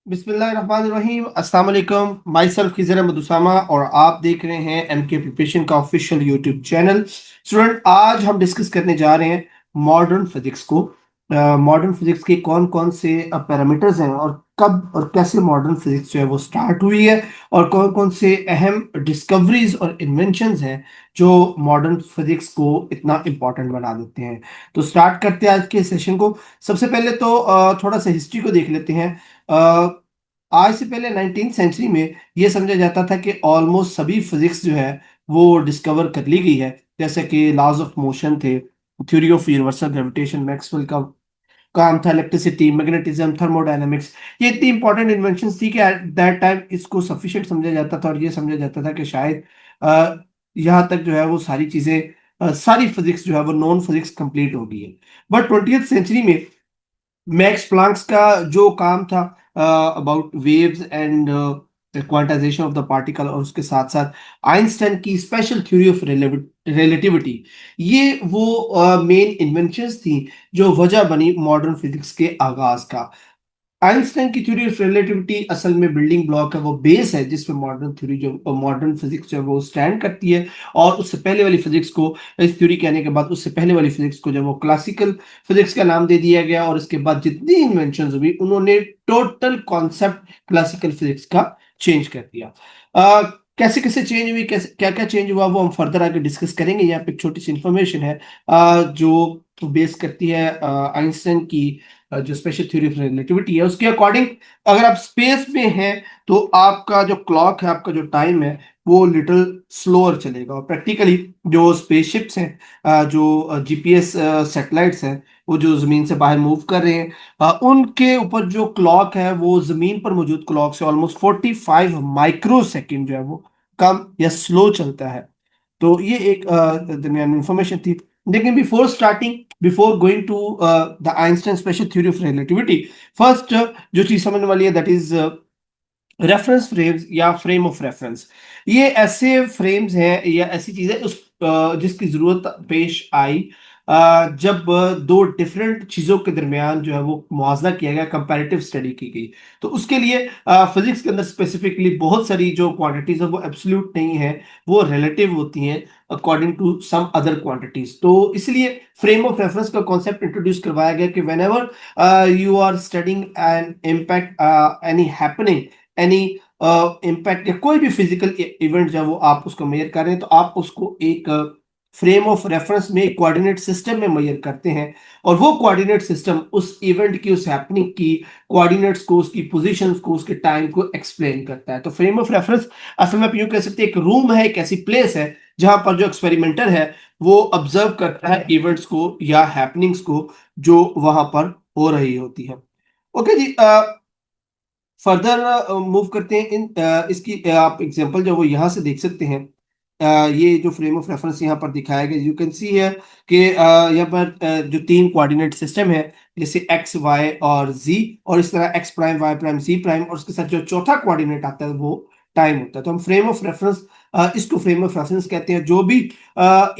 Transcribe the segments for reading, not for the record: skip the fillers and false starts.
बिस्मिल्लाहिर्रहमानिर्रहीम। अस्सलाम वालेकुम। माई सेल्फ खिजर अहमद उसामा और आप देख रहे हैं एमके प्रिपरेशन का ऑफिशियल यूट्यूब चैनल। स्टूडेंट, आज हम डिस्कस करने जा रहे हैं मॉडर्न फिजिक्स को। मॉडर्न फिजिक्स के कौन कौन से पैरामीटर्स हैं और कब और कैसे मॉडर्न फिजिक्स जो है वो स्टार्ट हुई है, और कौन कौन से अहम डिस्कवरीज और इन्वेंशंस हैं जो मॉडर्न फिजिक्स को इतना इम्पोर्टेंट बना देते हैं। तो स्टार्ट करते हैं आज के सेशन को। सबसे पहले तो थोड़ा सा हिस्ट्री को देख लेते हैं। आज से पहले 19th सेंचुरी में ये समझा जाता था कि ऑलमोस्ट सभी फिजिक्स जो है वो डिस्कवर कर ली गई है, जैसे कि लॉज ऑफ मोशन थे, theory of universal gravitation Maxwell का काम था, इलेक्ट्रिसिटी, मैग्नेटिज्म, थर्मोडायनामिक्स। ये इतनी इंपॉर्टेंट इन्वेंशंस थी कि एट दैट टाइम इसको सफिशिएंट समझा जाता था और ये समझा जाता था कि शायद अ, यहाँ तक जो है वो सारी चीजें, सारी फिजिक्स जो है वो नॉन फिजिक्स कंप्लीट हो गई है। बट 20th सेंचुरी में मैक्स प्लांक्स का जो काम था about waves and quantization of the particle, और उसके साथ साथ आइंस्टाइन की स्पेशल थ्योरी ऑफ रिलेटिविटी, ये वो मेन इन्वेंशंस थी जो वजह बनी मॉडर्न फिजिक्स के आगाज का। आइंस्टाइन की थ्योरी ऑफ रिलेटिविटी असल में बिल्डिंग ब्लॉक है, वो बेस है जिस पे मॉडर्न थ्योरी जो मॉडर्न फिजिक्स जो है वो स्टैंड करती है। और उससे पहले वाली फिजिक्स को, इस थ्योरी के आने के बाद उससे पहले वाली फिजिक्स को जो वो क्लासिकल फिजिक्स का नाम दे दिया गया, और इसके बाद जितनी इन्वेंशंस हुई उन्होंने टोटल कॉन्सेप्ट क्लासिकल फिजिक्स का चेंज कर दिया। कैसे कैसे चेंज हुई, कैसे क्या क्या चेंज हुआ, वो हम फर्दर आगे डिस्कस करेंगे। यहाँ पे एक छोटी सी इंफॉर्मेशन है जो बेस करती है आइंस्टाइन की जो स्पेशल थ्योरी ऑफ रिलेटिविटी है उसके अकॉर्डिंग। अगर आप स्पेस में हैं तो आपका जो क्लॉक है, आपका जो टाइम है, वो लिटिल स्लोअर चलेगा। और प्रैक्टिकली जो स्पेसशिप्स हैं, जो जीपीएस सैटेलाइट्स हैं, वो जो जमीन से बाहर मूव कर रहे हैं, उनके ऊपर जो क्लॉक है वो जमीन पर मौजूद क्लॉक से ऑलमोस्ट 45 माइक्रो सेकेंड जो है वो कम या स्लो चलता है। तो ये एक दरमियान इंफॉर्मेशन थी। लेकिन before starting, before going to the Einstein special theory of relativity, first जो चीज समझने वाली है दैट इज रेफरेंस फ्रेम्स या फ्रेम ऑफ रेफरेंस। ये ऐसे फ्रेम्स हैं या ऐसी चीजें जिसकी जरूरत पेश आई जब दो डिफरेंट चीजों के दरमियान जो है वो मुआवजा किया गया, कंपैरेटिव स्टडी की गई। तो उसके लिए फिजिक्स के अंदर स्पेसिफिकली बहुत सारी जो क्वांटिटीज है वो एब्सोल्यूट नहीं है, वो रिलेटिव होती हैं according to some other quantities. तो इसलिए फ्रेम ऑफ रेफरेंस का कॉन्सेप्ट इंट्रोड्यूस करवाया गया कि whenever you are studying an impact, any happening, any impact या कोई भी फिजिकल इवेंट जब वो आप उसको मेजर कर रहे हैं, तो आप उसको एक फ्रेम ऑफ रेफरेंस में, एक कोऑर्डिनेट सिस्टम में मेजर करते हैं। और वो कोऑर्डिनेट सिस्टम उस इवेंट की, उस हैपनिंग की कोऑर्डिनेट्स को, उसकी पोजीशंस को, उसके टाइम को एक्सप्लेन करता है। तो फ्रेम ऑफ रेफरेंस असल में आप यूं कह सकते हैं एक रूम है, एक ऐसी प्लेस है जहां पर जो एक्सपेरिमेंटर है वो ऑब्जर्व करता है इवेंट्स को या हैपनिंग्स को जो वहां पर हो रही होती है। ओके जी, फर्दर मूव करते हैं। इसकी आप एग्जांपल जो वो यहाँ से देख सकते हैं। ये जो फ्रेम ऑफ रेफरेंस यहाँ पर दिखाया गया, यू कैन सी है कि यहाँ पर जो तीन कोऑर्डिनेट सिस्टम है, जैसे एक्स वाई और जी, और इस तरह एक्स प्राइम वाई प्राइम जी प्राइम, और उसके साथ जो चौथा कोऑर्डिनेट आता है वो टाइम होता है। तो हम फ्रेम ऑफ रेफरेंस, इसको फ्रेम ऑफ रेफरेंस कहते हैं। जो भी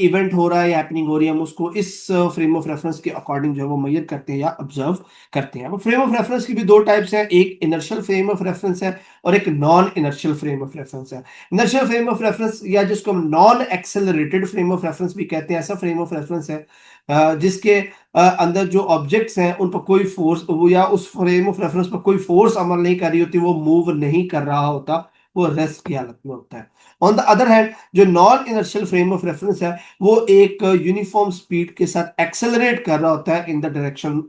इवेंट हो रहा है या हैपनिंग हो रही है, हम उसको इस फ्रेम ऑफ रेफरेंस के अकॉर्डिंग जो है वो मेजर करते हैं या ऑब्जर्व करते हैं। अब फ्रेम ऑफ रेफरेंस की भी दो टाइप्स हैं, एक इनर्शियल फ्रेम ऑफ रेफरेंस है और एक non inertial frame of reference है। इनर्शियल फ्रेम ऑफ रेफरेंस या जिसको हम non accelerated frame of reference भी कहते हैं, ऐसा फ्रेम ऑफ रेफरेंस है जिसके अंदर जो ऑब्जेक्ट्स हैं उन पर कोई फोर्स, वो या उस फ्रेम ऑफ रेफरेंस पर कोई फोर्स अमल नहीं कर रही होती, वो मूव नहीं कर रहा होता, वो रेस्ट की हालत में होता है। ऑन द अदर हैंड, जो non inertial frame of reference है वो एक यूनिफॉर्म स्पीड के साथ एक्सेलरेट कर रहा होता है इन द डायरेक्शन,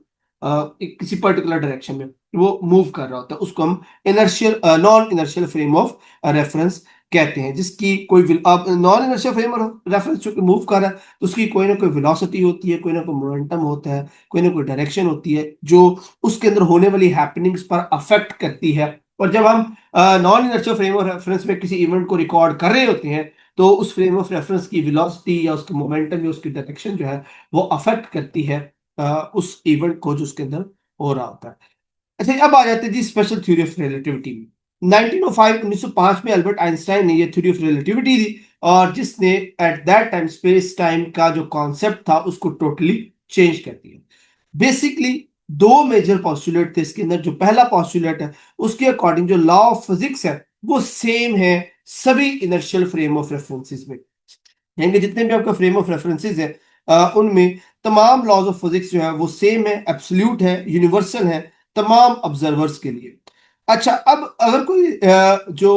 किसी पर्टिकुलर डायरेक्शन में वो मूव कर रहा होता है। उसको हम inertial, non inertial frame of reference कहते हैं, जिसकी कोई non inertial frame of reference जो मूव कर रहा है तो उसकी कोई ना कोई वेलोसिटी होती है, कोई ना कोई मोमेंटम होता है, कोई ना कोई डायरेक्शन होती है जो उसके अंदर होने वाली हैपनिंग्स पर अफेक्ट करती है। और जब हम non inertial frame of reference में किसी इवेंट को रिकॉर्ड कर रहे होते हैं तो उस फ्रेम ऑफ रेफरेंस की वेलोसिटी या उसका मोमेंटम या उसकी डायरेक्शन जो है वो अफेक्ट करती है उस इवेंट को जो उसके अंदर हो रहा होता है। अच्छा, अब आ जाते हैं जी स्पेशल थ्योरी ऑफ रिलेटिविटी में। 1905 1905 में अल्बर्ट आइंस्टाइन ने ये थ्योरी ऑफ रिलेटिविटी दी, और जिसने eight that time space time का जो कॉन्सेप्ट था उसको टोटली चेंज कर दिया। बेसिकली दो मेजर पॉस्टुलेट थे इसके अंदर। जो पहला पॉस्टुलेट है उसके अकॉर्डिंग जो लॉ ऑफ फिजिक्स है वो सेम है सभी इनर्शियल फ्रेम ऑफ रेफरेंसेस में, यानी कि जितने भी आपका फ्रेम ऑफ रेफरेंसेस है उनमें तमाम लॉज ऑफ फिजिक्स जो है वो सेम है, एब्सोल्यूट है, यूनिवर्सल है तमाम ऑब्जर्वर्स के लिए। अच्छा, अब अगर कोई जो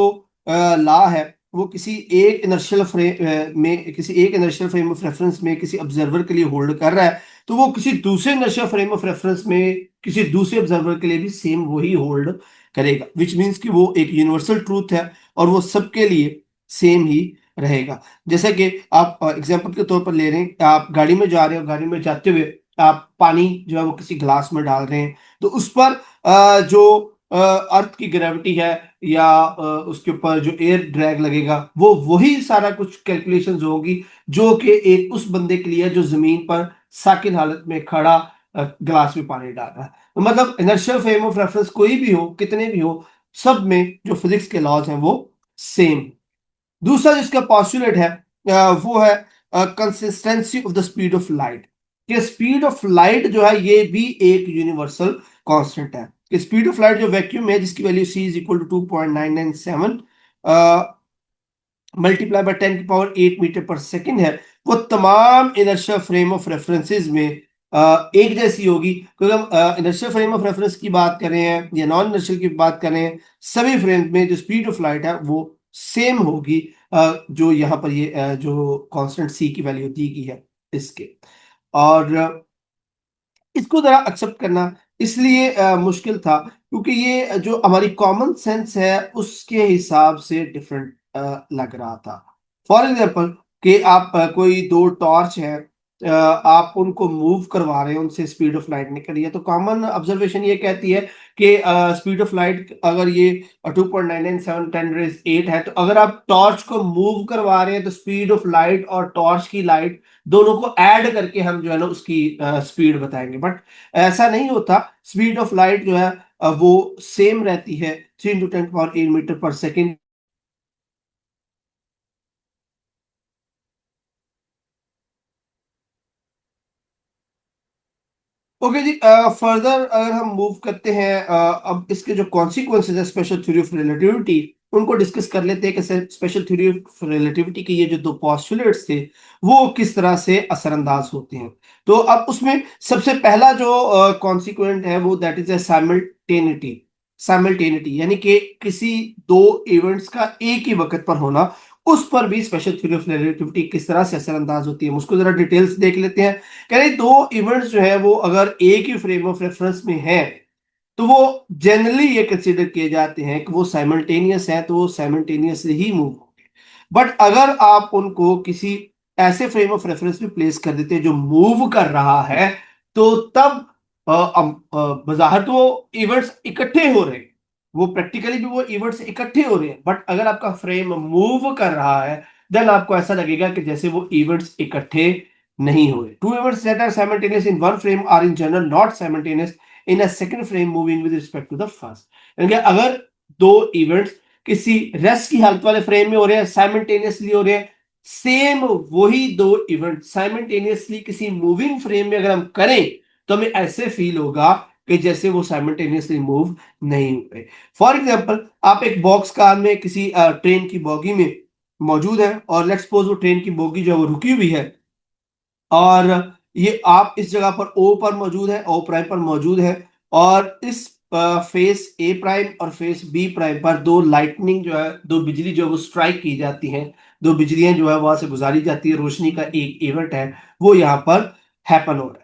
लॉ है वो किसी एक इनर्शियल फ्रेम में, किसी एक इनर्शियल फ्रेम ऑफ रेफरेंस में किसी ऑब्जर्वर के लिए होल्ड कर रहा है, तो वो किसी दूसरे इनर्शियल फ्रेम ऑफ रेफरेंस में किसी दूसरे ऑब्जर्वर के लिए भी सेम वही होल्ड करेगा, विच मीन्स कि वो एक यूनिवर्सल ट्रूथ है और वो सबके लिए सेम ही रहेगा। जैसे कि आप एग्जांपल के तौर पर ले रहे हैं, आप गाड़ी में जा रहे हो, गाड़ी में जाते हुए आप पानी जो है वो किसी ग्लास में डाल रहे हैं, तो उस पर जो अर्थ की ग्रेविटी है या उसके ऊपर जो एयर ड्रैग लगेगा वो वही सारा कुछ कैलकुलेशंस होगी जो कि एक उस बंदे के लिए जो जमीन पर साकिन हालत में खड़ा ग्लास में पानी डाल रहा है। तो मतलब इनर्शियल फ्रेम ऑफ रेफरेंस कोई भी हो, कितने भी हो, सब में जो फिजिक्स के लॉज हैं वो सेम। दूसरा जिसका पॉस्टुलेट है वो है consistency of the speed of light. कि स्पीड ऑफ लाइट जो है ये भी एक यूनिवर्सल कांस्टेंट है। कि स्पीड ऑफ लाइट जो वैक्यूम है जिसकी value c is equal to 2.997 multiply by 10 की पावर 8 मीटर पर सेकेंड है, वो तमाम इनर्शियल फ्रेम ऑफ रेफरेंसेस में एक जैसी होगी। क्योंकि हम इनर्शियल फ्रेम ऑफ रेफरेंस की बात कर रहे हैं या नॉन इनर्शियल की बात कर रहे हैं, सभी फ्रेम में जो स्पीड ऑफ लाइट है वो सेम होगी जो यहाँ पर ये जो कांस्टेंट c की वैल्यू दी गई है इसके। और इसको जरा एक्सेप्ट करना इसलिए मुश्किल था क्योंकि ये जो हमारी कॉमन सेंस है उसके हिसाब से डिफरेंट लग रहा था। फॉर एग्जांपल कि आप कोई दो टॉर्च है, आप उनको मूव करवा रहे हैं, उनसे स्पीड ऑफ लाइट निकल रही है, तो कॉमन ऑब्जर्वेशन ये कहती है कि स्पीड ऑफ लाइट अगर ये 2.997 10 8 है, तो अगर आप टॉर्च को मूव करवा रहे हैं तो स्पीड ऑफ लाइट और टॉर्च की लाइट दोनों को ऐड करके हम जो है ना उसकी स्पीड बताएंगे। बट ऐसा नहीं होता, स्पीड ऑफ लाइट जो है वो सेम रहती है 3 × 10⁻⁸ मीटर पर सेकेंड। ओके जी, फर्दर अगर हम मूव करते हैं अब इसके जो कॉन्सिक्वेंसेज है स्पेशल थ्योरी ऑफ रिलेटिविटी उनको डिस्कस कर लेते हैं कि स्पेशल थ्योरी ऑफ रिलेटिविटी के ये जो दो पोस्टुलेट्स थे वो किस तरह से असरअंदाज होते हैं। तो अब उसमें सबसे पहला जो कॉन्सिक्वेंट है वो दैट इज ए साइमल्टेनिटी। साइमल्टेनिटी यानी कि किसी दो इवेंट्स का एक ही वक्त पर होना, उस पर भी स्पेशल थ्योरी ऑफ रिलेटिविटी किस तरह से असरअंदाज होती है उसको जरा डिटेल्स देख लेते हैं। कह रहे दो इवेंट्स जो है वो अगर एक ही फ्रेम ऑफ रेफरेंस में है तो वो जनरली ये कंसीडर किए जाते हैं कि वो साइमल्टेनियस है, तो वो साइमल्टेनियसली ही मूव होंगे। बट अगर आप उनको किसी ऐसे फ्रेम ऑफ रेफरेंस में प्लेस कर देते हैं जो मूव कर रहा है, तो तब बजाहर तो वो इवेंट्स इकट्ठे हो रहे हैं, वो प्रैक्टिकली भी वो इवेंट्स इकट्ठे हो रहे हैं, बट अगर आपका फ्रेम मूव कर रहा है देन आपको ऐसा लगेगा कि जैसे वो इवेंट्स इकट्ठे नहीं हुए। Two events that are simultaneous in one frame are in general not simultaneous in a second frame moving with respect to the first. यानी कि अगर दो इवेंट्स किसी रेस्ट की हालत वाले फ्रेम में हो रहे हैं, साइमल्टेनियसली हो रहे हैं, सेम वही दो इवेंट साइमल्टेनियसली किसी मूविंग फ्रेम में अगर हम करें तो हमें ऐसे फील होगा कि जैसे वो साइमल्टेनियसली मूव नहीं हुए। फॉर एग्जांपल आप एक बॉक्स कार में किसी ट्रेन की बोगी में मौजूद है और लेट्स सपोज वो ट्रेन की बोगी जो है वो रुकी हुई है और ये आप इस जगह पर ओ पर मौजूद है, ओ प्राइम पर मौजूद है, और इस फेस ए प्राइम और फेस बी प्राइम पर दो लाइटनिंग जो है, दो बिजली जो है वो स्ट्राइक की जाती हैं, दो बिजलियां जो है वहां से गुजारी जाती है, रोशनी का एक इवेंट है वो यहाँ पर हैपन हो रहा है।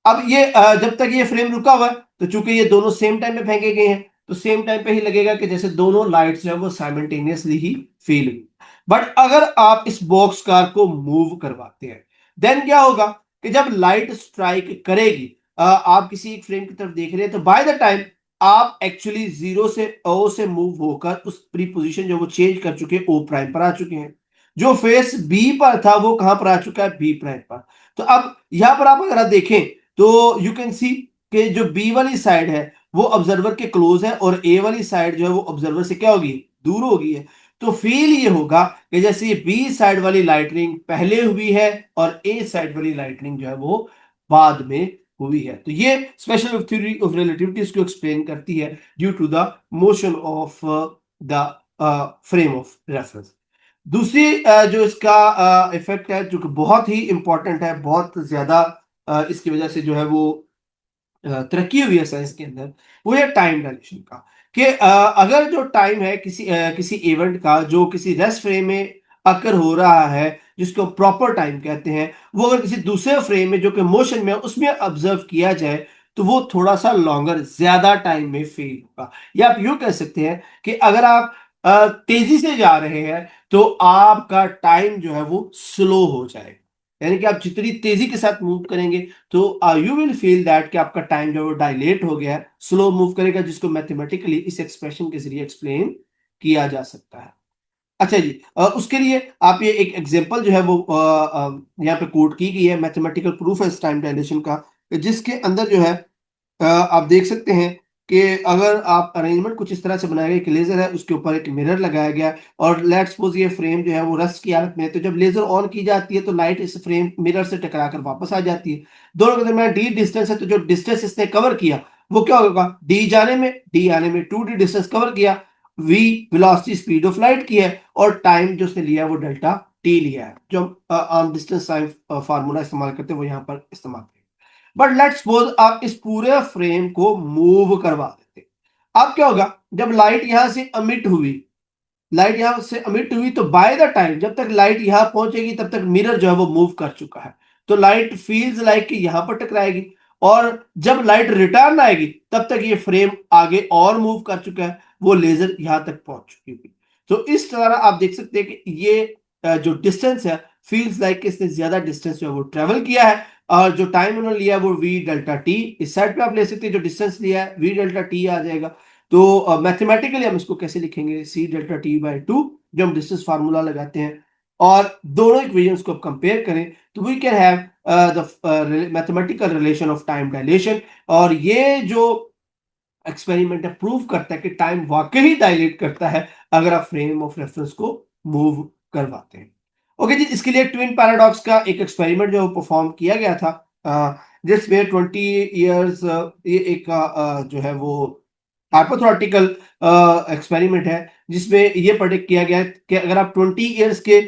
अब ये जब तक ये फ्रेम रुका हुआ है तो चूंकि ये दोनों सेम टाइम पे फेंके गए हैं तो सेम टाइम पे ही लगेगा कि जैसे दोनों लाइट्स जो है वो साइमल्टेनियसली ही फील हुई। बट अगर आप इस बॉक्स कार को मूव करवाते हैं देन क्या होगा कि जब लाइट स्ट्राइक करेगी, आप किसी एक फ्रेम की तरफ देख रहे हैं, तो बाय द टाइम आप एक्चुअली जीरो से ओ से मूव होकर उस प्री पोजीशन जो वो चेंज कर चुके हैं ओ प्राइम पर आ चुके हैं। जो फेस बी पर था वो कहां पर आ चुका है, बी प्राइम पर। तो अब यहां पर आप अगर देखें तो यू कैन सी कि जो बी वाली साइड है वो ऑब्जर्वर के क्लोज है और ए वाली साइड जो है वो ऑब्जर्वर से क्या होगी, दूर होगी है। तो फील ये होगा कि जैसे ये बी साइड वाली लाइटनिंग पहले हुई है और ए साइड वाली लाइटनिंग जो है वो बाद में हुई है। तो ये स्पेशल थ्योरी ऑफ रिलेटिविटी इसको एक्सप्लेन करती है due to the motion of the frame of reference. दूसरी जो इसका इफेक्ट है जो कि बहुत ही इंपॉर्टेंट है, बहुत ज्यादा इसकी वजह से जो है वो तरक्की हुई है साइंस के अंदर, वो है टाइम डायलेशन का। कि अगर जो टाइम है किसी इवेंट का जो किसी रेस्ट फ्रेम में अकर हो रहा है, जिसको प्रॉपर टाइम कहते हैं, वो अगर किसी दूसरे फ्रेम में जो कि मोशन में है उसमें ऑब्जर्व किया जाए तो वो थोड़ा सा लॉन्गर ज्यादा टाइम में फील होगा। या आप यूं कह सकते हैं कि अगर आप तेजी से जा रहे हैं तो आपका टाइम जो है वो स्लो हो जाएगा। यानी कि आप जितनी तेजी के साथ मूव करेंगे तो यू विल फील दैट कि आपका टाइम जो है वो डायलेट हो गया है, स्लो मूव करेगा, जिसको मैथमेटिकली इस एक्सप्रेशन के जरिए एक्सप्लेन किया जा सकता है। अच्छा जी, उसके लिए आप ये एक एग्जांपल जो है वो यहाँ पे कोट की गई है, मैथमेटिकल प्रूफ है इस टाइम डायलेशन का, जिसके अंदर जो है आप देख सकते हैं कि अगर आप अरेंजमेंट कुछ इस तरह से बनाया गया कि लेजर है, उसके ऊपर एक मिरर लगाया गया है और लेट्स सपोज ये फ्रेम जो है वो रस्ट की हालत में है, तो जब लेजर ऑन की जाती है तो लाइट इस फ्रेम मिरर से टकरा कर वापस आ जाती है। दोनों के दरमियान डी डिस्टेंस है, तो जो डिस्टेंस इसने कवर किया वो क्या होगा, डी जाने में डी आने में 2d डिस्टेंस कवर किया, v velocity speed of light की है, और टाइम जो उसने लिया है वो डेल्टा टी लिया है, जो हम डिस्टेंस टाइम फार्मूला इस्तेमाल करते हैं वो यहाँ पर इस्तेमाल करें। बट लेट्स सपोज आप इस पूरे फ्रेम को मूव करवा देते, अब क्या होगा, जब लाइट यहां से अमिट हुई, लाइट यहां से अमिट हुई तो बाय द टाइम जब तक लाइट यहां पहुंचेगी तब तक मिरर जो है वो मूव कर चुका है, तो लाइट फील्स लाइक कि यहां पर टकराएगी, और जब लाइट रिटर्न आएगी तब तक ये फ्रेम आगे और मूव कर चुका है, वो लेजर यहां तक पहुंच चुकी है। तो इस तरह आप देख सकते हैं कि ये जो डिस्टेंस है फील्स लाइक कि इसने ज्यादा डिस्टेंस जो है वो ट्रेवल किया है, और जो टाइम उन्होंने लिया है वो वी डेल्टा टी, इस साइड पे आप ले सकते हैं जो डिस्टेंस लिया है वी डेल्टा टी आ जाएगा। तो मैथमेटिकली हम इसको कैसे लिखेंगे, c delta t by two, जो हम डिस्टेंस फार्मूला लगाते हैं, और दोनों इक्वेशंस को कंपेयर करें तो we can have the mathematical relation of time dilation. और ये जो एक्सपेरिमेंट है प्रूव करता है कि टाइम वाकई डायलेट करता है अगर आप फ्रेम ऑफ रेफरेंस को मूव करवाते हैं। ओके जी, इसके लिए ट्विन पैराडॉक्स का एक एक्सपेरिमेंट जो परफॉर्म किया गया था, जिसमें 20 इयर्स ये एक जो है वो हाइपोथेटिकल एक्सपेरिमेंट है, जिसमें ये प्रेडिक्ट किया गया है कि अगर आप 20 इयर्स के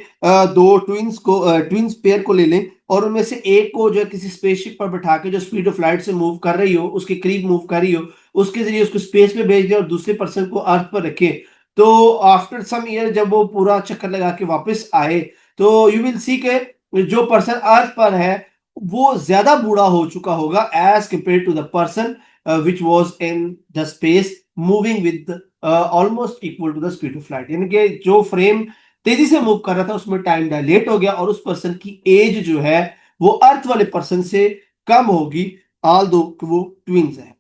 दो ट्विंस पेयर को ले लें और उनमें से एक को जो है किसी स्पेसशिप पर बैठा के जो स्पीड ऑफ लाइट से मूव कर रही हो, उसके करीब मूव कर रही हो, उसके जरिए उसको स्पेस में भेज दें और दूसरे पर्सन को अर्थ पर रखें, तो आफ्टर सम ईयर जब वो पूरा चक्कर लगा के वापस आए तो यू विल सी के जो पर्सन अर्थ पर है वो ज्यादा बूढ़ा हो चुका होगा as compare to the person which was in the space moving with almost equal to the speed of light. यानी कि जो फ्रेम तेजी से मूव कर रहा था उसमें टाइम डायलेट हो गया और उस पर्सन की एज जो है वो अर्थ वाले पर्सन से कम होगी, ऑल दो वो ट्विंस है।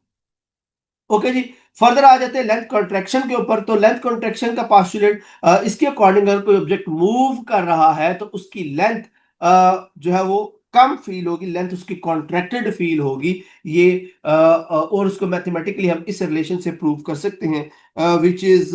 ओके जी, फर्दर आ जाते हैं लेंथ कॉन्ट्रैक्शन के ऊपर। तो लेंथ कॉन्ट्रैक्शन का पोस्टुलेट इसके अकॉर्डिंग अगर कोई ऑब्जेक्ट मूव कर रहा है तो उसकी लेंथ जो है वो कम फील होगी, लेंथ उसकी कॉन्ट्रैक्टेड फील होगी। ये और उसको मैथमेटिकली हम इस रिलेशन से प्रूव कर सकते हैं, which is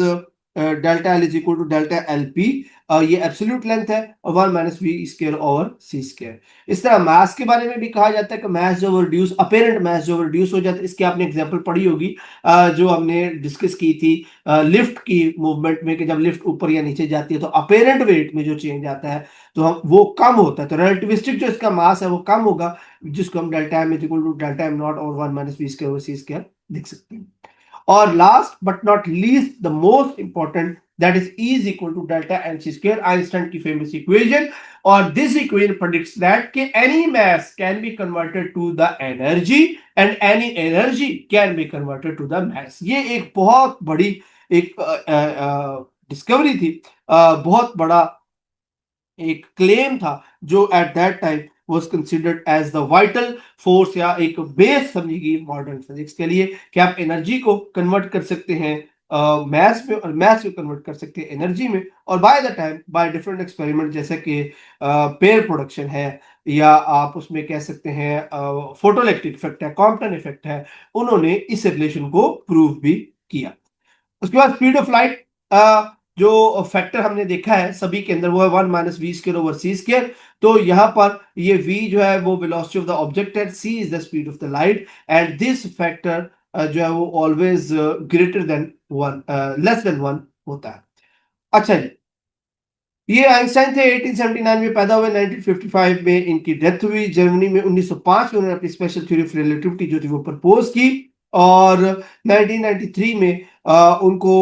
delta L is equal to delta L P. ये एब्सोल्यूट लेंथ है और 1 minus v square over c square. इस तरह मास के बारे में भी कहा जाता है कि मास जो रिड्यूस, अपेरेंट मास जो रिड्यूस हो जाता है, इसकी आपने एग्जांपल पढ़ी होगी जो हमने डिस्कस की थी लिफ्ट की मूवमेंट में, कि जब लिफ्ट ऊपर या नीचे जाती है तो अपेरेंट वेट में जो चेंज आता है तो हम वो कम होता है, तो रिलेटिविस्टिक जो इसका मास है वो कम होगा, जिसको हम delta m is equal to delta m not और 1 minus v square over c square लिख सकते हैं। और last but not least the most important, that is E is equal to delta mc square, Einstein की famous equation, और this equation predicts that कि any mass can be converted to the energy and any energy can be converted to the mass। ये एक बहुत बड़ी एक discovery थी, बहुत बड़ा एक क्लेम था जो at that time was considered as the vital force, या एक बेस समझी गई मॉडर्न फिजिक्स के लिए, कि आप एनर्जी को कन्वर्ट कर सकते हैं मैथ्स में और मैथ्स को कन्वर्ट कर सकते हैं एनर्जी में। और by the time by different experiment जैसे कि पेयर प्रोडक्शन है, या आप उसमें कह सकते हैं फोटोइलेक्ट्रिक इफेक्ट है, कॉम्पटन इफेक्ट है, उन्होंने इस रिलेशन को प्रूव भी किया। उसके बाद स्पीड ऑफ लाइट, जो फैक्टर हमने देखा है सभी के अंदर वो है 1 minus v square over c square. तो यहाँ पर ये v जो है वो वेलोसिटी ऑफ द ऑब्जेक्ट है, c is the speed of the light, and this factor जो है वो always greater than 1, less than 1 होता है। अच्छा जी, ये आइंस्टाइन थे, 1879 में पैदा हुए, 1955 में इनकी डेथ हुई। जर्मनी में 1905 में उन्होंने अपनी स्पेशल थ्योरी ऑफ रिलेटिविटी जो थी वो प्रपोज की, और 1993 में उनको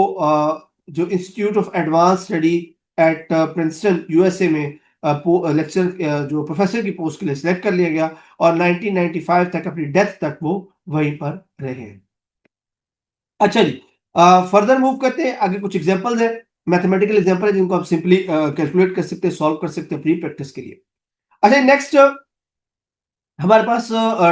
जो institute of advance study eight Princeton USA में लेक्चर जो प्रोफेसर की पोस्ट के लिए सिलेक्ट कर लिया गया, और 1995 तक अपनी डेथ तक वो वहीं पर रहे। अच्छा जी, फर्दर मूव करते हैं, आगे कुछ एग्जांपल्स हैं, मैथमेटिकल एग्जांपल है जिनको आप सिंपली कैलकुलेट कर सकते हैं, सॉल्व कर सकते हैं प्री प्रैक्टिस के लिए। अच्छा, नेक्स्ट हमारे पास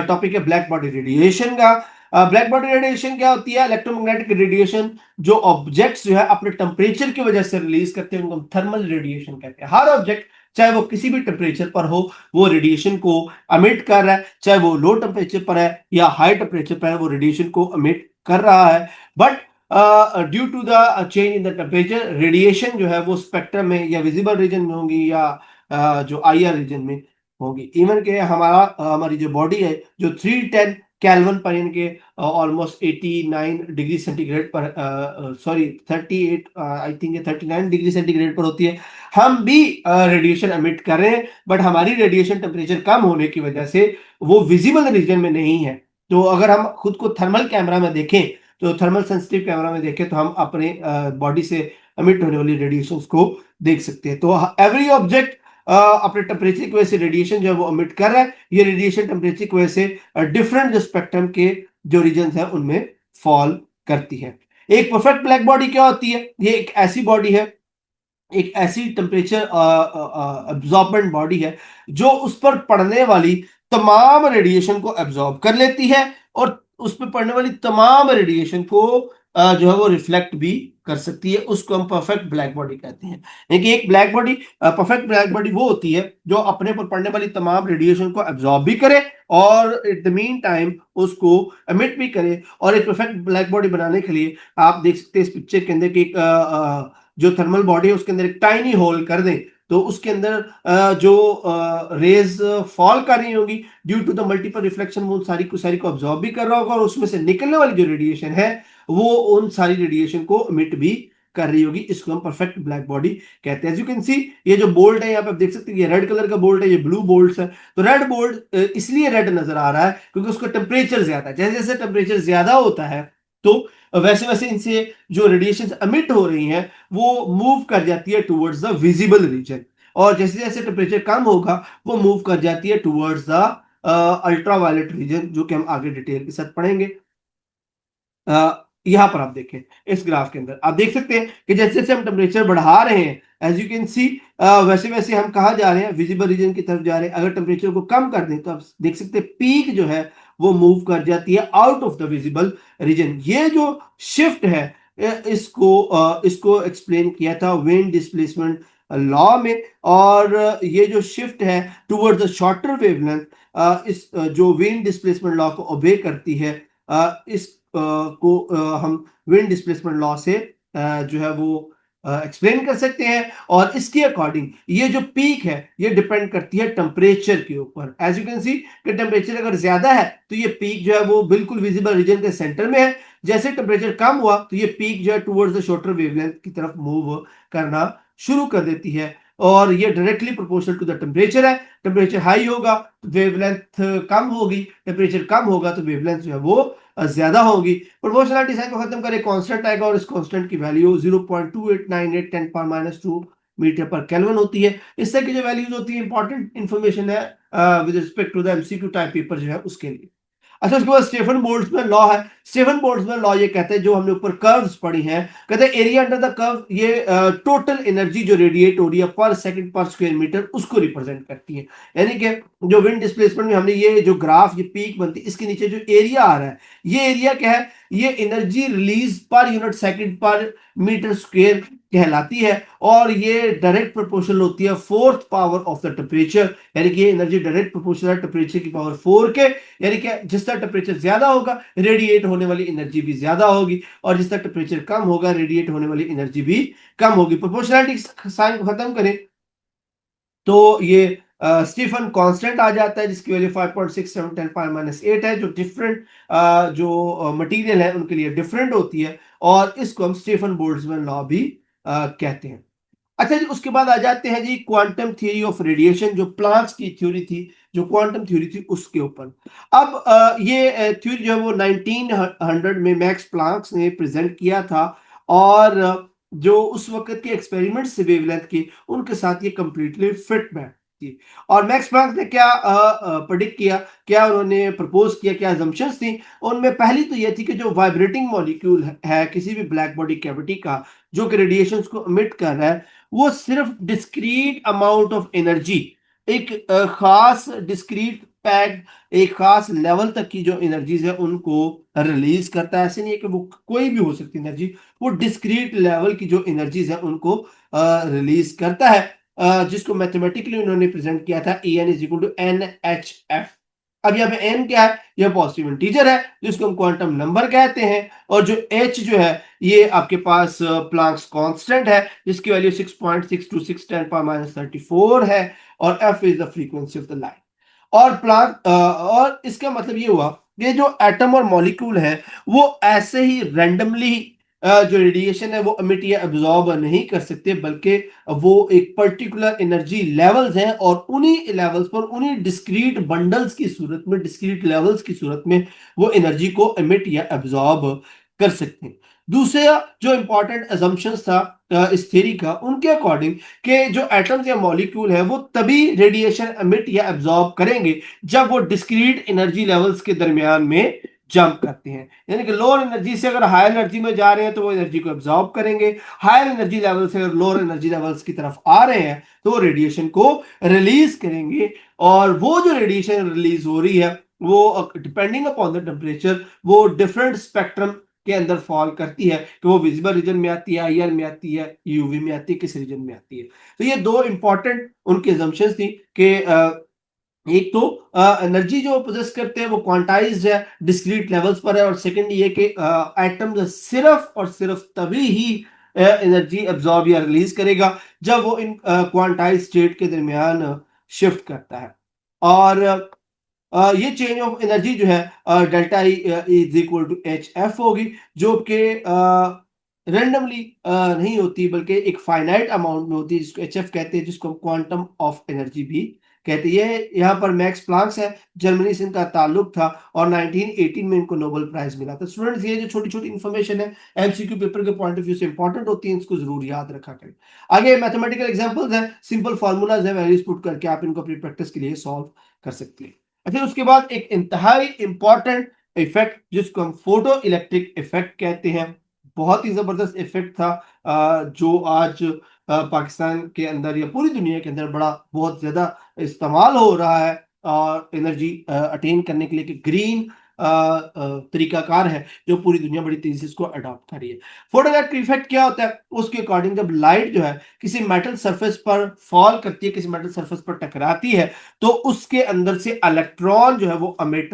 टॉपिक है ब्लैक बॉडी रेडिएशन का। ब्लैक बॉडी रेडिएशन क्या होती है? इलेक्ट्रोमैग्नेटिक रेडिएशन जो ऑब्जेक्ट्स जो है अपने टेम्परेचर की वजह से रिलीज करते हैं उनको हम थर्मल रेडिएशन कहते हैं। हर ऑब्जेक्ट चाहे वो किसी भी टेम्परेचर पर हो वो रेडिएशन को अमिट कर रहा है, चाहे वो लो टेम्परेचर पर है या हाई टेम्परेचर पर है, वो रेडिएशन को अमिट कर रहा है। But due to the change in the temperature, radiation जो है वो स्पेक्ट्रम में या विजिबल रीजन में होंगी या जो आईआर रीजन में होगी। इवन के हमारी जो बॉडी है जो 310 केल्विन पर, यानी कि ऑलमोस्ट 89 डिग्री सेंटीग्रेड पर, sorry 38, I think 39 degree centigrade पर होती है। हम भी रेडिएशन एमिट कर रहे हैं, बट हमारी रेडिएशन टेम्परेचर कम होने की वजह से वो विजिबल रीजन में नहीं है। तो अगर हम खुद को थर्मल कैमरा में देखें, तो थर्मल सेंसिटिव कैमरा में देखें, तो हम अपने बॉडी से एमिट होने वाली रेडिएशन को देख सकते हैं। तो एवरी ऑब्जेक्ट अपने टेम्परेचर की वजह से रेडिएशन जो है वो एमिट कर रहा है। ये रेडिएशन टेम्परेचर की वजह से डिफरेंट जो स्पेक्ट्रम के जो रीजन है उनमें फॉल करती है। एक परफेक्ट ब्लैक बॉडी क्या होती है? ये एक ऐसी बॉडी है, एक ऐसी टेम्परेचर एब्जॉर्बेंट बॉडी है जो उस पर पड़ने वाली तमाम रेडिएशन को एब्जॉर्ब कर लेती है, और उस पर पड़ने वाली तमाम रेडिएशन को जो है वो रिफ्लेक्ट भी कर सकती है। उसको हम परफेक्ट ब्लैक बॉडी कहते हैं। यानी एक black body, perfect black body वो होती है जो अपने पर पड़ने वाली तमाम रेडिएशन को एब्जॉर्ब भी करे और एट द मीन टाइम उसको एमिट भी करे। और एक परफेक्ट ब्लैक बॉडी बनाने के लिए आप देख सकते हैं इस पिक्चर के अंदर कि एक जो थर्मल बॉडी है उसके अंदर एक टाइनी होल कर दें, तो उसके अंदर जो रेज फॉल कर रही होगी due to the multiple reflection, वो सारी को ऑब्जॉर्ब भी कर रहा होगा, और उसमें से निकलने वाली जो रेडिएशन है वो उन सारी रेडिएशन को इमिट भी कर रही होगी। इसको हम परफेक्ट ब्लैक बॉडी कहते हैं। एज यू कैन सी, ये जो बोल्ट है यहाँ पे आप देख सकते हैं, ये रेड कलर का बोल्ट है, ये ब्लू बोल्ट है। तो रेड बोल्ट इसलिए रेड नजर आ रहा है क्योंकि उसका टेम्परेचर ज्यादा है। जैसे जैसे टेम्परेचर ज्यादा होता है तो वैसे वैसे इनसे जो रेडिएशन अमिट हो रही हैं वो मूव कर जाती है टुवर्ड्स द विजिबल रीजन, और जैसे जैसे टेम्परेचर कम होगा वो मूव कर जाती है टुवर्ड्स द अल्ट्रावायलेट रीजन, जो कि हम आगे डिटेल के साथ पढ़ेंगे। यहां पर आप देखें, इस ग्राफ के अंदर आप देख सकते हैं कि जैसे जैसे हम टेम्परेचर बढ़ा रहे हैं, एज यू कैन सी, वैसे वैसे हम कहा जा रहे हैं, विजिबल रीजन की तरफ जा रहे हैं। अगर टेम्परेचर को कम कर दें तो आप देख सकते हैं पीक जो है वो मूव कर जाती है out of the visible region. ये जो शिफ्ट है इसको एक्सप्लेन किया था विंड डिस्प्लेसमेंट लॉ में, और ये जो शिफ्ट है टुवर्ड्स द शॉर्टर वेवलेंथ इस जो विंड डिस्प्लेसमेंट लॉ को ओबे करती है, इस को हम विंड डिस्प्लेसमेंट लॉ से जो है वो एक्सप्लेन कर सकते हैं। और इसके अकॉर्डिंग ये जो पीक है ये डिपेंड करती है टेम्परेचर के ऊपर। एज यू कैन सी कि टेम्परेचर अगर ज्यादा है तो ये पीक जो है वो बिल्कुल विजिबल रीजन के सेंटर में है। जैसे टेम्परेचर कम हुआ तो ये पीक जो है टुवर्ड्स द शॉर्टर वेवलेंथ की तरफ मूव करना शुरू कर देती है, और ये directly proportional to the temperature है। टेम्परेचर हाई होगा तो वेवलेंथ कम होगी, टेम्परेचर कम होगा तो वेवलेंथ जो है वो ज्यादा होगी। प्रोपोर्शनलिटी साइन को खत्म करें, कांस्टेंट आएगा और इस कांस्टेंट की वैल्यू 0.2898 10 पावर माइनस 2 मीटर पर केल्विन होती है। इस तरह की जो वैल्यूज होती है इंपॉर्टेंट इंफॉर्मेशन है with respect to the MCQ type paper जो है उसके लिए। अच्छा, उसके बाद स्टीफन बोल्ट्जमैन लॉ है। स्टीफन बोल्ट्जमैन लॉ ये कहते हैं, जो हमने ऊपर कर्व्स पढ़ी हैं, कहते हैं एरिया अंडर द कर्व ये टोटल एनर्जी जो रेडिएट हो रही है पर सेकंड पर स्क्वायर मीटर उसको रिप्रेजेंट करती है। यानी कि जो विंड डिस्प्लेसमेंट में हमने ये जो ग्राफ ये पीक बनती है इसके नीचे जो एरिया आ रहा है, ये एरिया क्या है? ये energy release per unit second पर मीटर स्क्वायर कहलाती है और ये डायरेक्ट प्रोपोर्शनल होती है fourth power of the temperature, यानी कि ये एनर्जी डायरेक्ट प्रोपोर्शनल है टेम्परेचर की पावर 4 के, यानी कि जिस तरह टेम्परेचर ज्यादा होगा रेडिएट होने वाली एनर्जी भी ज्यादा होगी और जिस तरह टेम्परेचर कम होगा रेडिएट होने वाली एनर्जी भी कम होगी। प्रोपोर्शनलिटी साइन को खत्म करें तो ये स्टीफन कांस्टेंट आ जाता है जिसकी वैल्यू 5.67 10 पावर माइनस 8 है, जो डिफरेंट जो मटेरियल है उनके लिए डिफरेंट होती है और इसको हम स्टीफन बोल्ट्जमैन लॉ भी कहते हैं। अच्छा जी, उसके बाद आ जाते हैं जी क्वांटम थ्योरी ऑफ रेडिएशन, जो प्लांक्स की थ्योरी थी, जो क्वांटम थ्योरी थी उसके ऊपर। अब ये थ्योरी जो है वो 1900 में मैक्स प्लांक्स ने प्रेजेंट किया था और जो उस वक्त के एक्सपेरिमेंट से वेवलेंथ की उनके साथ ये कंप्लीटली फिट बैठती। और मैक्स प्लांक ने क्या प्रेडिक्ट किया, क्या उन्होंने प्रपोज किया, क्या अजम्पशंस थी, उनमें पहली तो ये थी कि जो वाइब्रेटिंग मॉलिक्यूल है किसी भी ब्लैक बॉडी कैविटी का जो कि रेडिएशन को इमिट कर रहा है, वो सिर्फ डिस्क्रीट अमाउंट ऑफ एनर्जी, एक खास डिस्क्रीट पैक, एक खास लेवल तक की जो एनर्जीज है उनको रिलीज करता है। ऐसे नहीं है कि वो कोई भी हो सकती एनर्जी, वो डिस्क्रीट लेवल की जो एनर्जीज है उनको रिलीज करता है, जिसको मैथमेटिकली उन्होंने प्रेजेंट किया था En is equal to NHF। अब यहाँ पे n क्या है, यह पॉजिटिव इंटीजर है जिसको हम क्वांटम नंबर कहते हैं और जो h जो है ये आपके पास प्लांक्स कांस्टेंट है जिसकी वैल्यू 6.626 10 पावर माइनस 34 है और f is the frequency of the light. और प्लांक और इसका मतलब ये हुआ ये जो एटम और मॉलिक्यूल है वो ऐसे ही रैंडमली जो रेडिएशन है वो एमिट या एब्जॉर्ब नहीं कर सकते, बल्कि वो एक पर्टिकुलर एनर्जी लेवल्स हैं और उन्हीं लेवल्स पर उन्हीं डिस्क्रीट बंडल्स की सूरत में, डिस्क्रीट लेवल्स की सूरत में वो एनर्जी को एमिट या एब्जॉर्ब कर सकते हैं। दूसरा जो इंपॉर्टेंट असम्पशंस था इस थ्योरी का, उनके अकॉर्डिंग कि जो एटम्स या मॉलिक्यूल है वो तभी रेडिएशन एमिट या एब्जॉर्ब करेंगे जब वो डिस्क्रीट एनर्जी लेवल्स के दरमियान में जंप करते हैं, यानी कि लोअर एनर्जी से अगर हायर एनर्जी में जा रहे हैं तो वो एनर्जी को एब्जॉर्ब करेंगे, हायर एनर्जी लेवल से अगर लोअर एनर्जी लेवल्स की तरफ आ रहे हैं तो वो रेडिएशन को रिलीज करेंगे और वो जो रेडिएशन रिलीज हो रही है वो डिपेंडिंग अपॉन द टेम्परेचर वो डिफरेंट स्पेक्ट्रम के अंदर फॉल करती है कि वो विजिबल रीजन में आती है, आईआर में आती है, यूवी में आती है, किस रीजन में आती है। तो ये दो इंपॉर्टेंट उनके assumptions थी कि एक तो एनर्जी जो पोजेस करते हैं वो क्वांटाइज्ड है, डिस्क्रीट लेवल्स पर है और सेकंड ये कि एटम सिर्फ और सिर्फ तभी ही एनर्जी एब्जॉर्ब या रिलीज करेगा जब वो इन क्वांटाइज स्टेट के दरमियान शिफ्ट करता है। और ये चेंज ऑफ एनर्जी जो है delta E is equal to h f होगी, जो कि रेंडमली नहीं होती बल्कि एक फाइनाइट अमाउंट में होती है जिसको एच एफ कहते हैं, जिसको हम क्वांटम ऑफ एनर्जी भी कहते हैं। ये यहाँ पर मैक्स प्लांक्स है, जर्मनी से इनका ताल्लुक था और 1918 में इनको नोबेल प्राइज मिला था। स्टूडेंट्स ये जो छोटी छोटी इंफॉर्मेशन है एमसीक्यू पेपर के पॉइंट ऑफ व्यू से इंपॉर्टेंट होती है, इसको जरूर याद रखा करें। आगे मैथमेटिकल एग्जांपल्स हैं, सिंपल फार्मूलाज है, वैल्यूज पुट करके आप इनको अपनी प्रैक्टिस के लिए सॉल्व कर सकते हैं। अच्छा, उसके बाद एक इंतहाई इंपॉर्टेंट इफेक्ट जिसको हम फोटो इलेक्ट्रिक इफेक्ट कहते हैं, बहुत ही जबरदस्त इफेक्ट था जो आज पाकिस्तान के अंदर या पूरी दुनिया के अंदर बड़ा बहुत ज्यादा इस्तेमाल हो रहा है और एनर्जी अटेन करने के लिए कि ग्रीन तरीकाकार है जो पूरी दुनिया बड़ी तेजी से इसको अडॉप्ट कर रही है। फोटो इलेक्ट्रिक इफेक्ट क्या होता है, उसके अकॉर्डिंग जब लाइट जो है किसी मेटल सरफेस पर फॉल करती है, किसी मेटल सरफेस पर टकराती है तो उसके अंदर से इलेक्ट्रॉन जो है वो अमिट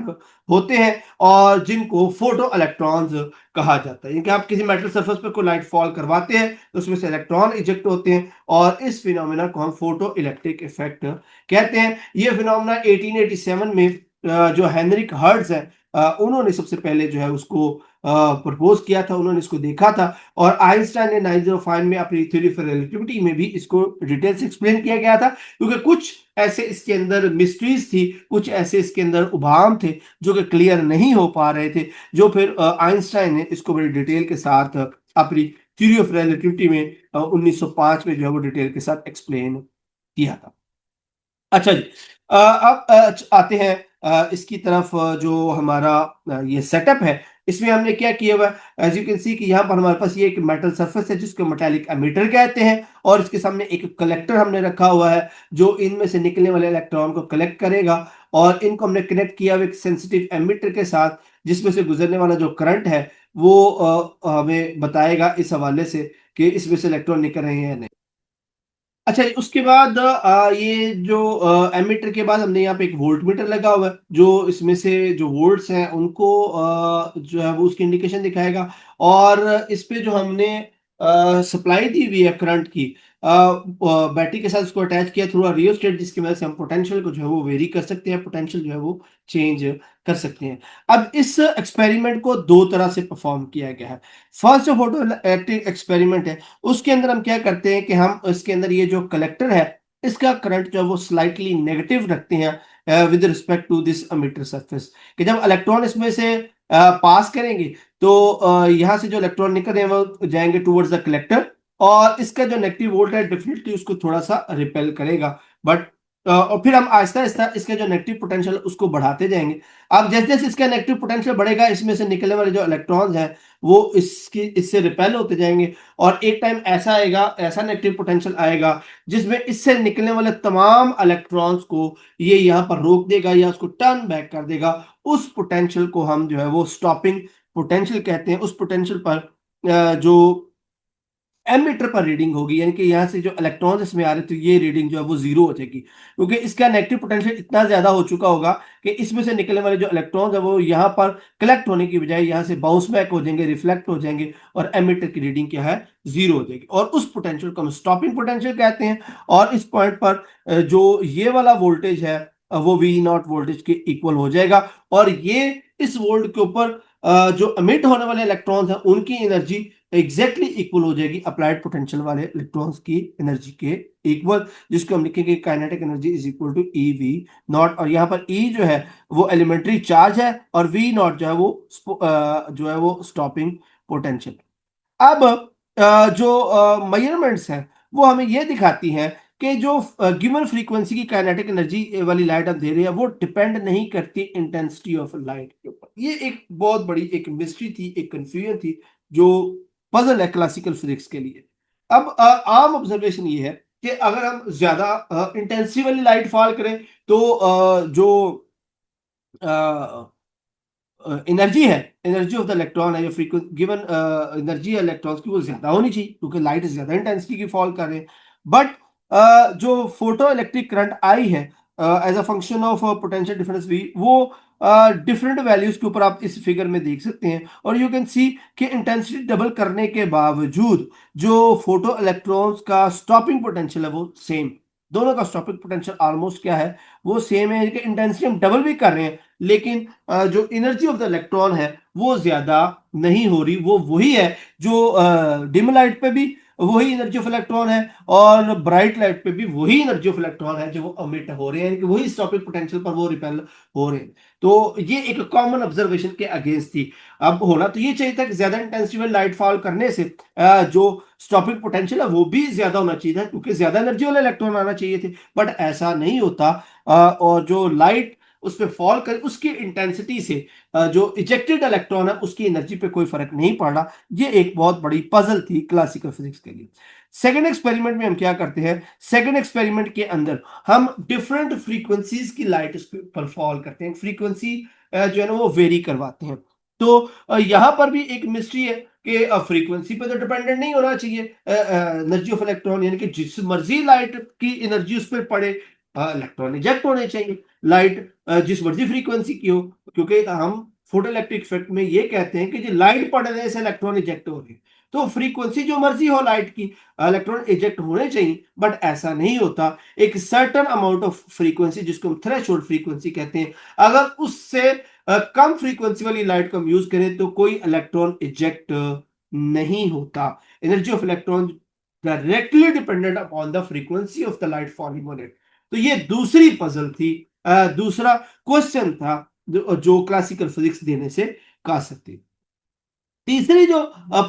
होते हैं और जिनको फोटो इलेक्ट्रॉन्स कहा जाता है। यानी कि आप किसी मेटल सरफेस पर कोई लाइट फॉल करवाते हैं तो उसमें से इलेक्ट्रॉन इजेक्ट होते हैं और इस फिनोमेना को हम फोटो इलेक्ट्रिक इफेक्ट कहते हैं। ये फिनोमेना 1887 में जो हेनरिक हर्ट्ज है उन्होंने सबसे पहले जो है उसको प्रपोज किया था, उन्होंने इसको देखा था और आइंस्टाइन ने 1905 में अपनी थ्योरी ऑफ रिलेटिविटी में भी इसको डिटेल से एक्सप्लेन किया गया था, क्योंकि कुछ ऐसे इसके अंदर मिस्ट्रीज थी, कुछ ऐसे इसके अंदर उभाम थे जो कि क्लियर नहीं हो पा रहे थे, जो फिर आइंस्टाइन ने इसको बड़ी डिटेल के साथ अपनी थ्योरी ऑफ रिलेटिविटी में 1905 में जो है वो डिटेल के साथ एक्सप्लेन किया था। अच्छा जी, अब आते हैं इसकी तरफ जो हमारा ये सेटअप है इसमें हमने क्या किया हुआ है। एज यू कैन सी कि यहाँ पर हमारे पास ये एक मेटल सरफेस है जिसको मेटालिक एमीटर कहते हैं और इसके सामने एक कलेक्टर हमने रखा हुआ है जो इनमें से निकलने वाले इलेक्ट्रॉन को कलेक्ट करेगा और इनको हमने कनेक्ट किया हुआ एक सेंसिटिव एमीटर के साथ जिसमें से गुजरने वाला जो करंट है वो हमें बताएगा इस हवाले से कि इसमें से इलेक्ट्रॉन निकल रहे हैं या नहीं। अच्छा, उसके बाद ये जो एमीटर के बाद हमने यहाँ पे एक वोल्ट मीटर लगा हुआ है, जो इसमें से जो वोल्ट्स हैं उनको जो है वो उसकी इंडिकेशन दिखाएगा। और इस पे जो हमने सप्लाई दी हुई है करंट की, बैटरी के साथ उसको अटैच किया थ्रू रियोस्टेट, जिसकी वजह से हम पोटेंशियल को जो है वो वेरी कर सकते हैं, पोटेंशियल जो है वो चेंज कर सकते हैं। अब इस एक्सपेरिमेंट को दो तरह से परफॉर्म किया गया है। फर्स्ट जो फोटो इलेक्ट्रिक एक्सपेरिमेंट है, उसके अंदर हम क्या करते हैं कि हम इसके अंदर ये जो कलेक्टर है, इसका करंट जो है वो स्लाइटली नेगेटिव रखते हैं with respect to this emitter surface, कि जब इलेक्ट्रॉन इसमें से पास करेंगे तो यहाँ से जो इलेक्ट्रॉन निकल रहे हैं वो जाएंगे टुवर्ड्स द कलेक्टर, और इसका जो नेगेटिव वोल्ट है डेफिनेटली उसको थोड़ा सा रिपेल करेगा। बट और फिर हम आहिस्ता आहिस्ता इसका जो नेगेटिव पोटेंशियल उसको बढ़ाते जाएंगे। अब जैसे जैसे इसका नेगेटिव पोटेंशियल बढ़ेगा, इसमें से निकलने वाले जो इलेक्ट्रॉन्स हैं वो इससे रिपेल होते जाएंगे, और एक टाइम ऐसा आएगा, ऐसा नेगेटिव पोटेंशियल आएगा जिसमें इससे निकलने वाले तमाम इलेक्ट्रॉन्स को ये यहाँ पर रोक देगा या उसको टर्न बैक कर देगा। उस पोटेंशियल को हम जो है वो स्टॉपिंग पोटेंशियल कहते हैं। उस पोटेंशियल पर जो एमीटर पर रीडिंग होगी, यानी कि यहाँ से जो इलेक्ट्रॉन्स इसमें आ रहे थे ये रीडिंग जो है वो जीरो हो जाएगी, क्योंकि इसका नेगेटिव पोटेंशियल इतना ज्यादा हो चुका होगा कि इसमें से निकलने वाले जो इलेक्ट्रॉन्स है वो यहाँ पर कलेक्ट होने की बजाय यहाँ से बाउंस बैक हो जाएंगे, रिफ्लेक्ट हो जाएंगे, और एमीटर की रीडिंग क्या है, जीरो हो जाएगी। और उस पोटेंशियल को हम स्टॉपिंग पोटेंशियल कहते हैं। और इस पॉइंट पर जो ये वाला वोल्टेज है वो वी नॉट वोल्टेज के इक्वल हो जाएगा, और ये इस वोल्ट के ऊपर जो एमिट होने वाले इलेक्ट्रॉन्स हैं उनकी एनर्जी एग्जैक्टली इक्वल हो जाएगी अप्लाइड पोटेंशियल वाले इलेक्ट्रॉन्स की एनर्जी के इक्वल, जिसको हम लिखेंगे kinetic energy is equal to e v not. और यहाँ पर ई जो है वो एलिमेंट्री चार्ज है, और वी नॉट जो है वो जो है वो स्टॉपिंग पोटेंशियल। अब जो मेजरमेंट्स हैं वो हमें ये दिखाती हैं कि जो गिवन फ्रीक्वेंसी की काइनेटिक एनर्जी वाली लाइट हम दे रहे हैं वो डिपेंड नहीं करती इंटेंसिटी ऑफ लाइट के ऊपर। ये एक बहुत बड़ी एक मिस्ट्री थी, एक कंफ्यूजन थी, जो पजल है क्लासिकल फिजिक्स के लिए। अब आम ऑब्जर्वेशन ये है कि अगर हम ज्यादा इंटेंसिटी वाली लाइट फॉल करें तो जो एनर्जी है, एनर्जी ऑफ द इलेक्ट्रॉन है, जो फ्रीक्वेंसी गिवन एनर्जी है इलेक्ट्रॉन्स की वो ज्यादा होनी चाहिए, क्योंकि लाइट ज्यादा इंटेंसिटी की फॉल कर रहे हैं। बट जो फोटो इलेक्ट्रिक करंट आई है as a function of potential difference v, वो डिफरेंट वैल्यूज के ऊपर आप इस फिगर में देख सकते हैं, और यू कैन सी कि इंटेंसिटी डबल करने के बावजूद जो फोटो इलेक्ट्रॉन्स का स्टॉपिंग पोटेंशियल है वो सेम, दोनों का स्टॉपिंग पोटेंशियल ऑलमोस्ट क्या है, वो सेम है। इंटेंसिटी हम डबल भी कर रहे हैं, लेकिन जो एनर्जी ऑफ द इलेक्ट्रॉन है वो ज्यादा नहीं हो रही, वो वही है जो डिम लाइट पे भी वही एनर्जी ऑफ इलेक्ट्रॉन है, और ब्राइट लाइट पे भी वही एनर्जी ऑफ इलेक्ट्रॉन है जो वो अमिट हो रहे हैं, यानी कि वही स्टॉपिंग पोटेंशियल पर वो रिपेल हो रहे हैं। तो ये एक कॉमन ऑब्जर्वेशन के अगेंस्ट थी। अब होना तो ये चाहिए था कि ज्यादा इंटेंसिटी वाली लाइट फॉल करने से जो स्टॉपिंग पोटेंशियल है वो भी ज्यादा होना चाहिए था, क्योंकि ज्यादा एनर्जी वाले इलेक्ट्रॉन आना चाहिए थे, बट ऐसा नहीं होता। और जो लाइट उस पर फॉल करे उसकी इंटेंसिटी से जो इजेक्टेड इलेक्ट्रॉन है उसकी एनर्जी पे कोई फर्क नहीं पड़ रहा। ये एक बहुत बड़ी पजल थी क्लासिकल फिजिक्स के लिए। सेकेंड एक्सपेरिमेंट में हम क्या करते हैं, सेकेंड एक्सपेरिमेंट के अंदर हम डिफरेंट फ्रीक्वेंसीज की लाइट उस पर फॉल करते हैं, फ्रीक्वेंसी जो है ना वो वेरी करवाते हैं। तो यहां पर भी एक मिस्ट्री है कि फ्रीक्वेंसी पे तो डिपेंडेंट नहीं होना चाहिए एनर्जी ऑफ इलेक्ट्रॉन, यानी कि जिस मर्जी लाइट की एनर्जी उस पर पड़े इलेक्ट्रॉन इजेक्ट होने चाहिए। लाइट जिस मर्जी फ्रीक्वेंसी की हो, क्योंकि हम फोटो इलेक्ट्रिक इफेक्ट में ये कहते हैं कि जो लाइट पड़ने से इलेक्ट्रॉन इजेक्ट हो रहे हैं, तो फ्रीक्वेंसी जो मर्जी हो लाइट की, इलेक्ट्रॉन इजेक्ट होने चाहिए, बट ऐसा नहीं होता। एक सर्टन अमाउंट ऑफ फ्रीक्वेंसी जिसको हम थ्रेशोल्ड फ्रीक्वेंसी कहते हैं, अगर उससे कम फ्रीक्वेंसी वाली लाइट को हम यूज करें तो कोई इलेक्ट्रॉन इजेक्ट नहीं होता। Energy of electron directly dependent upon the frequency of the light falling on it. तो ये दूसरी पजल थी, दूसरा क्वेश्चन था जो क्लासिकल फिजिक्स देने से कह सकते। तीसरी जो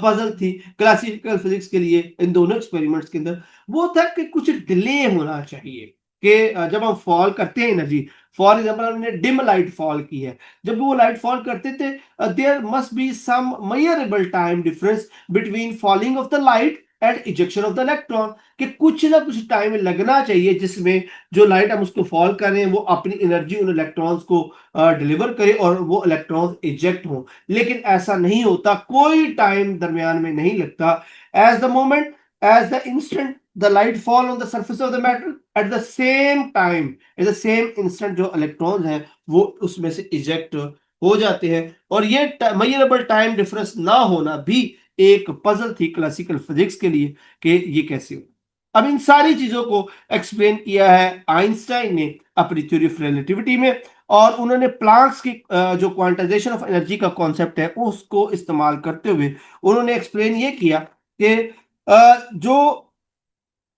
पजल थी क्लासिकल फिजिक्स के लिए इन दोनों एक्सपेरिमेंट्स के अंदर, वो था कि कुछ डिले होना चाहिए कि जब हम फॉल करते हैं एनर्जी, फॉर एग्जांपल हमने डिम लाइट फॉल की है, जब वो लाइट फॉल करते थे there must be some measurable time difference between falling of the light and ejection of the electron, कि कुछ ना कुछ टाइम लगना चाहिए जिसमें जो लाइट हम उसको फॉल कर रहे हैं वो अपनी एनर्जी उन इलेक्ट्रॉन्स को डिलीवर करे और वो इलेक्ट्रॉन्स इजेक्ट हो। लेकिन ऐसा नहीं होता, कोई टाइम दरमियान में नहीं लगता। As the moment, as the instant the light fall on the surface of the metal, at the same time, at the same instant जो इलेक्ट्रॉन्स हैं वो उसमें से इजेक्ट हो जाते हैं। और ये मेजरेबल टाइम डिफरेंस ना होना भी एक पजल थी क्लासिकल फिजिक्स के लिए कि ये कैसे हो। अब इन सारी चीजों को एक्सप्लेन किया है आइंस्टाइन ने अपनी थ्योरी ऑफ रिलेटिविटी में, और उन्होंने प्लांक्स की जो क्वांटाइजेशन ऑफ एनर्जी का कॉन्सेप्ट है उसको इस्तेमाल करते हुए उन्होंने एक्सप्लेन ये किया कि जो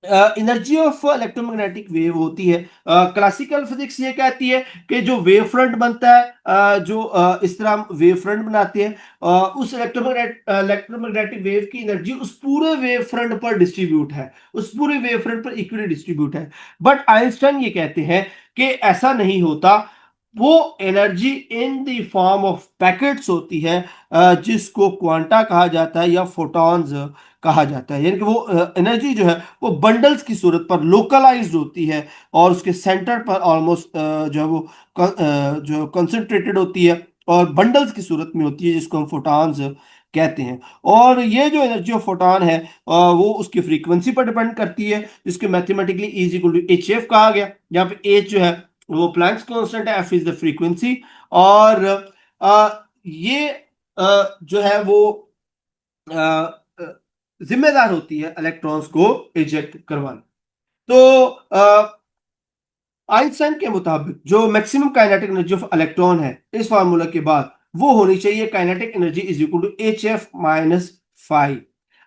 एनर्जी ऑफ इलेक्ट्रोमैग्नेटिक वेव होती है, क्लासिकल फिजिक्स ये कहती है कि जो वेव फ्रंट बनता है, जो इस तरह हम वेव फ्रंट बनाते हैं, उस इलेक्ट्रोमैग्नेटिक वेव की एनर्जी उस पूरे वेव फ्रंट पर डिस्ट्रीब्यूट है, उस पूरे वेव फ्रंट पर इक्वली डिस्ट्रीब्यूट है। बट आइंस्टाइन ये कहते हैं कि ऐसा नहीं होता, वो energy in the form of packets होती है, जिसको क्वांटा कहा जाता है या फोटॉन्स कहा जाता है। यानी कि वो एनर्जी जो है वो बंडल्स की सूरत पर लोकलाइज्ड होती है और उसके सेंटर पर ऑलमोस्ट जो है वो जो कंसंट्रेटेड होती है और बंडल्स की सूरत में होती है, जिसको हम फोटॉन्स कहते हैं। और ये जो एनर्जी ऑफ फोटॉन है वो उसकी फ्रीक्वेंसी पर डिपेंड करती है, जिसके mathematically is equal to h f कहा गया, जहाँ पे एच जो है वो प्लैंक्स कांस्टेंट है, एफ इज द फ्रीक्वेंसी। और ये जो है वो जिम्मेदार होती है इलेक्ट्रॉन्स को इजेक्ट करवाने। तो आइंस्टाइन के मुताबिक जो maximum kinetic energy of electron है इस फार्मूला के बाद वो होनी चाहिए kinetic energy is equal to h f minus five.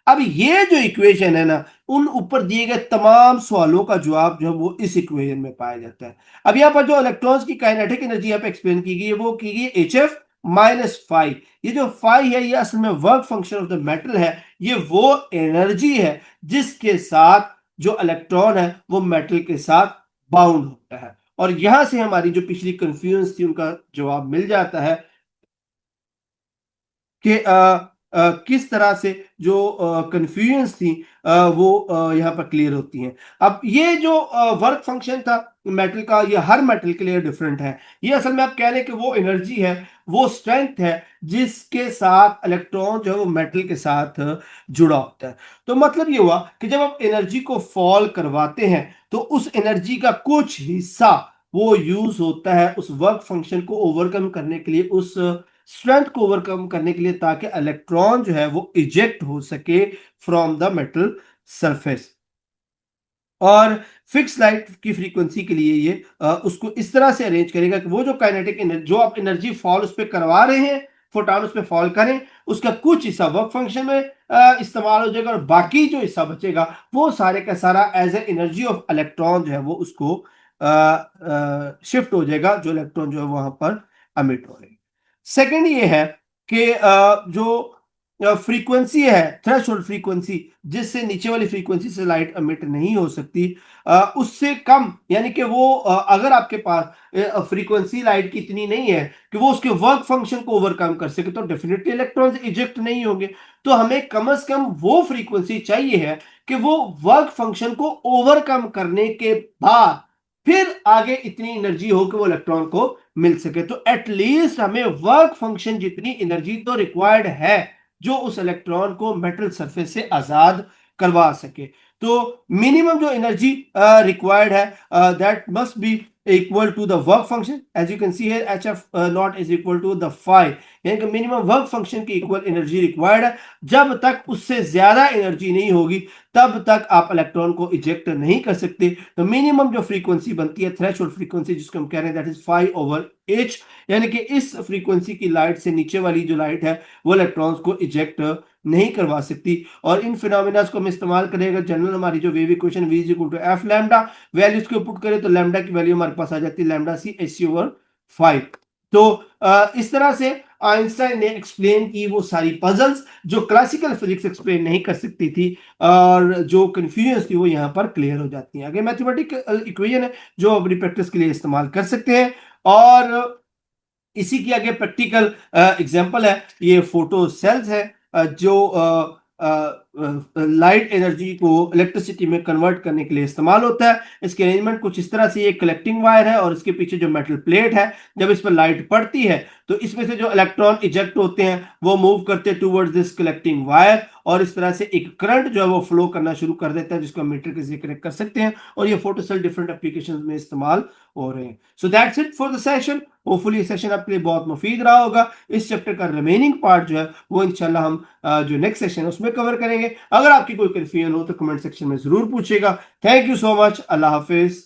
अब ये जो इक्वेशन है ना, उन ऊपर दिए गए तमाम सवालों का जवाब जो है वो इस इक्वेशन में पाया जाता है। अब यहाँ पर जो इलेक्ट्रॉन्स की काइनेटिक एनर्जी यहाँ पे एक्सप्लेन की गई है वो की गई एच एफ माइनस फाइव। ये जो फाइव है ये असल में work function of the metal है, ये वो एनर्जी है जिसके साथ जो इलेक्ट्रॉन है वो मेटल के साथ बाउंड होता है। और यहां से हमारी जो पिछली कंफ्यूजन थी उनका जवाब मिल जाता है कि किस तरह से जो कंफ्यूजन्स थी वो यहाँ पर क्लियर होती हैं। अब ये जो वर्क फंक्शन था मेटल का, ये हर मेटल के लिए डिफरेंट है। ये असल में आप कह लें कि वो एनर्जी है, वो स्ट्रेंथ है जिसके साथ इलेक्ट्रॉन जो है वो मेटल के साथ जुड़ा होता है। तो मतलब ये हुआ कि जब आप एनर्जी को फॉल करवाते हैं तो उस एनर्जी का कुछ हिस्सा वो यूज होता है उस वर्क फंक्शन को ओवरकम करने के लिए, उस स्ट्रेंथ को ओवरकम करने के लिए, ताकि इलेक्ट्रॉन जो है वो इजेक्ट हो सके फ्रॉम द मेटल सरफेस। और फिक्स लाइट की फ्रीक्वेंसी के लिए ये उसको इस तरह से अरेंज करेगा कि वो जो काइनेटिक एनर्जी जो आप एनर्जी फॉल उस पर करवा रहे हैं, फोटॉन उस पर फॉल करें, उसका कुछ हिस्सा वर्क फंक्शन में इस्तेमाल हो जाएगा और बाकी जो हिस्सा बचेगा वो सारे का सारा as a energy of electron जो है वो उसको शिफ्ट हो जाएगा, जो इलेक्ट्रॉन जो है वहां पर अमिट हो रहे। सेकंड ये है कि जो फ्रीक्वेंसी है, थ्रेशोल्ड फ्रीक्वेंसी, जिससे नीचे वाली फ्रीक्वेंसी से लाइट अमिट नहीं हो सकती, उससे कम, यानी कि वो अगर आपके पास फ्रीक्वेंसी लाइट की इतनी नहीं है कि वो उसके वर्क फंक्शन को ओवरकम कर सके, तो डेफिनेटली इलेक्ट्रॉन्स इजेक्ट नहीं होंगे। तो हमें कम से कम वो फ्रीक्वेंसी चाहिए है कि वो वर्क फंक्शन को ओवरकम करने के बाद फिर आगे इतनी एनर्जी हो कि वो इलेक्ट्रॉन को मिल सके। तो एटलीस्ट हमें वर्क फंक्शन जितनी एनर्जी तो रिक्वायर्ड है जो उस इलेक्ट्रॉन को मेटल सरफेस से आजाद करवा सके। तो मिनिमम जो एनर्जी रिक्वायर्ड है that must be equal to the work function, as you can see here h f not is equal to the five, यानी कि मिनिमम वर्क फंक्शन की इक्वल एनर्जी रिक्वायर्ड है। जब तक उससे ज्यादा एनर्जी नहीं होगी तब तक आप इलेक्ट्रॉन को इजेक्ट नहीं कर सकते। तो मिनिमम जो फ्रीक्वेंसी बनती है थ्रेशोल्ड फ्रीक्वेंसी जिसको हम कह रहे हैं दैट इज 5/h, यानी कि इस फ्रीक्वेंसी की लाइट से नीचे वाली जो लाइट है वो इलेक्ट्रॉन्स को इजेक्ट नहीं करवा सकती। और इन फिनोमेना को हम इस्तेमाल करेंगे जनरल हमारी जो wave equation v is equal to f lambda, values को पुट करें तो लैम्डा की वैल्यू हमारे पास आ जाती है लैम्डा सी h/5। तो इस तरह से आइंस्टाइन ने एक्सप्लेन की वो सारी पजल्स जो क्लासिकल फिजिक्स एक्सप्लेन नहीं कर सकती थी, और जो कंफ्यूजन थी वो यहाँ पर क्लियर हो जाती है। आगे मैथमेटिकल इक्वेशन है जो अपनी प्रैक्टिस के लिए इस्तेमाल कर सकते हैं। और इसी की आगे प्रैक्टिकल एग्जांपल है, ये फोटो सेल्स है जो लाइट एनर्जी को इलेक्ट्रिसिटी में कन्वर्ट करने के लिए इस्तेमाल होता है। इसके अरेंजमेंट कुछ इस तरह से, ये कलेक्टिंग वायर है और इसके पीछे जो मेटल प्लेट है, जब इस पर लाइट पड़ती है तो इसमें से जो इलेक्ट्रॉन इजेक्ट होते हैं वो मूव करते हैं टूवर्ड्स दिस कलेक्टिंग वायर, और इस तरह से एक करंट जो है वो फ्लो करना शुरू कर देता है, जिसको हम मीटर के जरिए कनेक्ट कर सकते हैं। और ये फोटो सेल डिफरेंट एप्लीकेशंस में इस्तेमाल हो रहे हैं। So that's it for the session. Hopefully ये सेशन आपके लिए बहुत मुफीद रहा होगा। इस चैप्टर का रिमेनिंग पार्ट जो है वो इंशाल्लाह हम जो नेक्स्ट सेशन है उसमें कवर करेंगे। अगर आपकी कोई कंफ्यूजन हो तो कमेंट सेक्शन में जरूर पूछेगा। Thank you so much. Allah Hafiz.